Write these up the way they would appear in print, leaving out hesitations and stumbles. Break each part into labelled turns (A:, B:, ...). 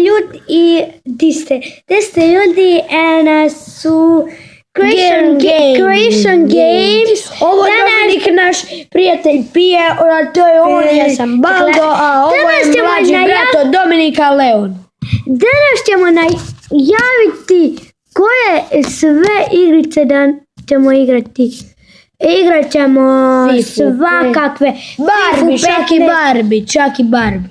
A: ljudi i ti ste ljudi su Creation Games.
B: Ovo je Dominik, naš prijatelj pije, to je on, ja sam Baldo, a ovo je mlađi brat od Dominika, Leon.
A: Danas ćemo najaviti koje sve igrice da ćemo igrati. Igrat ćemo svakakve
B: čak i Barbie.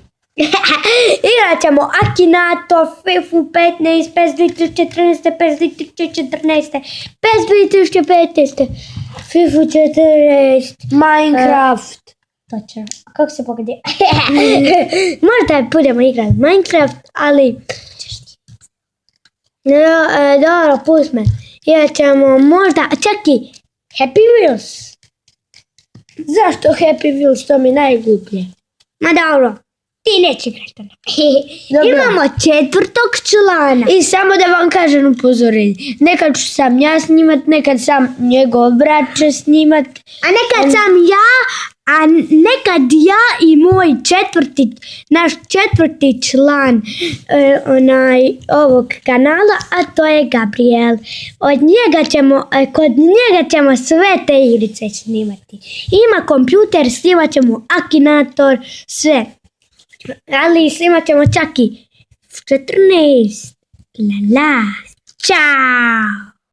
A: Igrat ćemo Akinato, FIFA 15, PES 2014, PES 2014, PES 2015, FIFA 14,
B: Minecraft.
A: Točno. Kako se pogodi? Možda budemo igrati Minecraft, ali... Dobro, pust me. Igrat ćemo možda čak i Happy Wheels.
B: Zašto Happy Wheels? To mi najgluplje.
A: Ma dobro. Ti neće igrati. Imamo 4. člana.
B: I samo da vam kažem upozorenje. Nekad ću sam ja snimat, nekad sam njegov brat će snimat.
A: A nekad sam ja, a nekad ja i moj naš 4. član ovog kanala, a to je Gabriel. Kod njega ćemo sve te igrice snimati. Ima kompjuter, snimat ćemo Akinator, sve. Ali snimat ćemo čak i 14. La la. Ćao!